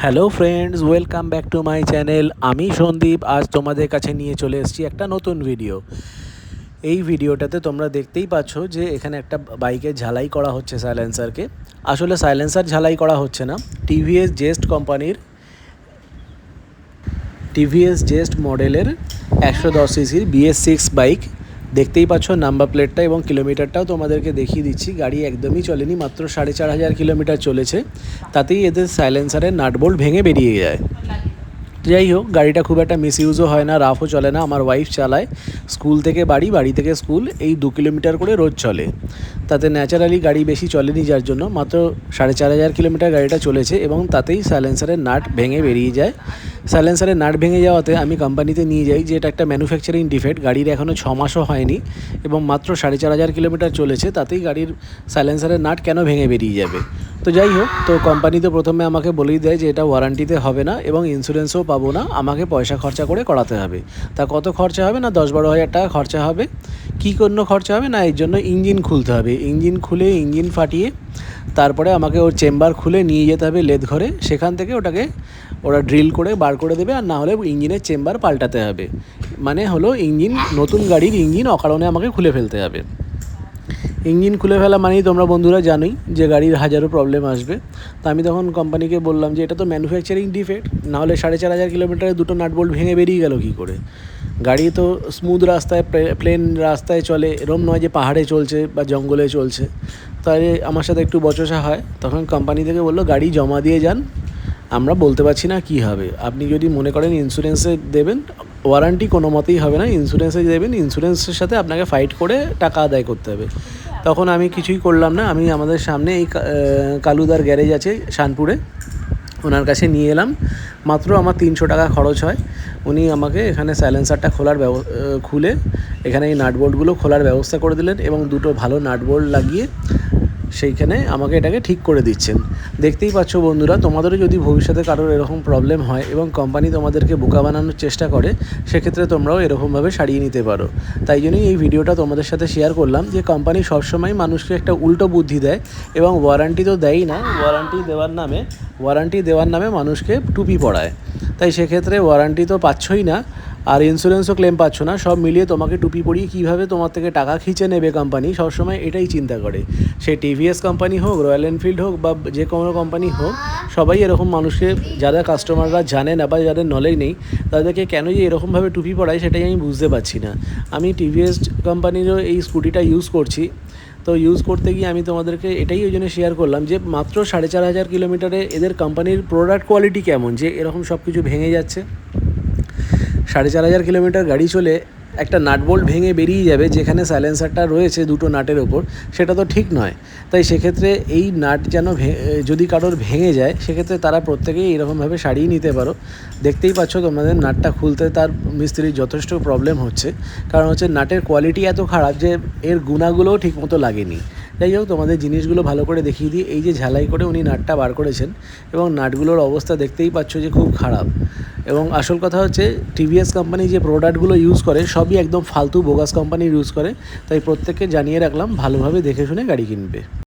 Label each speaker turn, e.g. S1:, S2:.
S1: Hello friends, welcome back to my channel. আমি সন্দীপ আজ তোমাদের কাছে নিয়ে চলে এসেছি একটা নতুন ভিডিও। এই ভিডিওটাতে তোমরা দেখতেই পাচ্ছ যে এখানে একটা বাইকের ঝালাই করা হচ্ছে সাইলেন্সারকে। আসলে সাইলেন্সার ঝালাই করা হচ্ছে না, টিভিএস জেস্ট কোম্পানির টিভিএস জেস্ট মডেলের 110 সিসির BS6 বাইক। দেখতেই পাচ্ছ নাম্বার প্লেটটা এবং কিলোমিটারটাও তোমাদেরকে দেখিয়ে দিচ্ছি। গাড়ি একদমই চলেনি, মাত্র 4,500 কিলোমিটার চলেছে। তাতেই এদের সাইলেন্সারের নাটবোল্ট ভেঙে বেরিয়ে যায়। যাই হোক, গাড়িটা খুব একটা মিসইউজও হয় না, রাফও চলে না। আমার ওয়াইফ চালায়, স্কুল থেকে বাড়ি, বাড়ি থেকে স্কুল এই 2 কিলোমিটার করে রোজ চলে। তাতে ন্যাচারালি গাড়ি বেশি চলেনি, যার জন্য মাত্র 4,500 কিলোমিটার গাড়িটা চলেছে এবং তাতেই সাইলেন্সারের নাট ভেঙে বেরিয়ে যায়। সাইলেন্সারের নাট ভেঙে যাওয়াতে আমি কোম্পানিতে নিয়ে যাই যে এটা একটা ম্যানুফ্যাকচারিং ডিফেক্ট, গাড়ির এখনও 6 মাসও হয়নি এবং মাত্র 4,500 কিলোমিটার চলেছে, তাতেই গাড়ির সাইলেন্সারের নাট কেন ভেঙে বেরিয়ে যাবে। তো যাই হোক, তো কোম্পানি তো প্রথমে আমাকে বলেই দেয় যে এটা ওয়ারান্টিতে হবে না এবং ইন্স্যুরেন্সও পাবো না, আমাকে পয়সা খরচা করে করাতে হবে। তা কত খরচা হবে না, 10-12 হাজার টাকা খরচা হবে। কী জন্য খরচা হবে না, এর জন্য ইঞ্জিন খুলতে হবে। ইঞ্জিন খুলে ইঞ্জিন ফাটিয়ে তারপরে আমাকে ওর চেম্বার খুলে নিয়ে যেতে হবে লেদ ঘরে, সেখান থেকে ওরা ড্রিল করে বার করে দেবে, আর না হলে ইঞ্জিনের চেম্বার পাল্টাতে হবে। মানে হলো ইঞ্জিন, নতুন গাড়ির ইঞ্জিন অকারণে আমাকে খুলে ফেলতে হবে। ইঞ্জিন খুলে ফেলা মানেই তোমরা বন্ধুরা জানোই যে গাড়ির হাজারো প্রবলেম আসবে। তো আমি তখন কোম্পানিকে বললাম যে এটা তো ম্যানুফ্যাকচারিং ডিফেক্ট, নাহলে 4,500 কিলোমিটারে দুটো নাটবোল্ট ভেঙে বেরিয়ে গেল কী করে। গাড়ি তো স্মুথ রাস্তায়, প্লেন রাস্তায় চলে, এরম নয় যে পাহাড়ে চলছে বা জঙ্গলে চলছে। তাই আমার সাথে একটু বচসা হয়। তখন কোম্পানি থেকে বললো গাড়ি জমা দিয়ে যান, আমরা বলতে পারছি না কী হবে। আপনি যদি মনে করেন ইন্স্যুরেন্সে দেবেন, ওয়ারান্টি কোনো মতেই হবে না, ইন্স্যুরেন্সে দেবেন, ইন্স্যুরেন্সের সাথে আপনাকে ফাইট করে টাকা আদায় করতে হবে। তখন আমি কিছুই করলাম না, আমি আমাদের সামনে এই কালুদার গ্যারেজ আছে শানপুরে, ওনার কাছে নিয়ে এলাম। মাত্র আমার 300 টাকা খরচ হয়। উনি আমাকে এখানে সাইলেন্সারটা খুলে এখানে এই নাটবোল্টগুলো খোলার ব্যবস্থা করে দিলেন এবং দুটো ভালো নাটবোল্ট লাগিয়ে সেইখানে আমাকে এটাকে ঠিক করে দিচ্ছেন। দেখতেই পাচ্ছ বন্ধুরা, তোমাদেরও যদি ভবিষ্যতে কারোর এরকম প্রবলেম হয় এবং কোম্পানি তোমাদেরকে বোকা বানানোর চেষ্টা করে, সেক্ষেত্রে তোমরাও এরকমভাবে সারিয়ে নিতে পারো। তাই জন্যই এই ভিডিওটা তোমাদের সাথে শেয়ার করলাম যে কোম্পানি সবসময় মানুষকে একটা উল্টো বুদ্ধি দেয় এবং ওয়ারান্টি তো দেয়ই না, ওয়ারান্টি দেওয়ার নামে মানুষকে টুপি পরায়। তাই সেক্ষেত্রে ওয়ারান্টি তো পাচ্ছই না, আর ইন্স্যুরেন্সও ক্লেম পাচ্ছ না। সব মিলিয়ে তোমাকে টুপি পরিয়ে কীভাবে তোমার থেকে টাকা খিঁচে নেবে কোম্পানি, সবসময় এটাই চিন্তা করে। সে টিভিএস কোম্পানি হোক, রয়্যাল এনফিল্ড হোক বা যে কোনো কোম্পানি হোক, সবাই এরকম মানুষকে, যারা কাস্টমাররা জানে না বা যাদের নলেজ নেই, তাদেরকে কেন যে এরকমভাবে টুপি পরায় সেটাই আমি বুঝতে পারছি না। আমি টিভিএস কোম্পানিরও এই স্কুটিটা ইউজ করছি। তো ইউজ করতে গিয়ে আমি তোমাদেরকে এটাই ওই জন্য শেয়ার করলাম যে মাত্র 4,500 কিলোমিটারে এদের কোম্পানির প্রোডাক্ট কোয়ালিটি কেমন, যে এরকম সব কিছু ভেঙে যাচ্ছে। 4,500 কিলোমিটার গাড়ি চলে একটা নাটবোল্ট ভেঙে বেরিয়ে যাবে, যেখানে সাইলেন্সারটা রয়েছে দুটো নাটের ওপর, সেটা তো ঠিক নয়। তাই সেক্ষেত্রে এই নাট যেন যদি কারোর ভেঙে যায়, সেক্ষেত্রে তারা প্রত্যেকেই এরকমভাবে সারিয়ে নিতে পারো। দেখতেই পাচ্ছ তোমাদের নাটটা খুলতে তার মিস্ত্রির যথেষ্ট প্রবলেম হচ্ছে, কারণ হচ্ছে নাটের কোয়ালিটি এত খারাপ যে এর গুণাগুলোও ঠিকমতো লাগেনি। যাই হোক, তোমাদের জিনিসগুলো ভালো করে দেখিয়ে দিই। এই যে ঝালাই করে উনি নাটটা বার করেছেন এবং নাটগুলোর অবস্থা দেখতেই পাচ্ছ যে খুব খারাপ। এবং আসল কথা হচ্ছে টিভিএস কোম্পানি যে প্রোডাক্টগুলো ইউজ করে সবই একদম ফালতু বোগাস কোম্পানি ইউজ করে। তাই প্রত্যেককে জানিয়ে রাখলাম, ভালোভাবে দেখে শুনে গাড়ি কিনবে।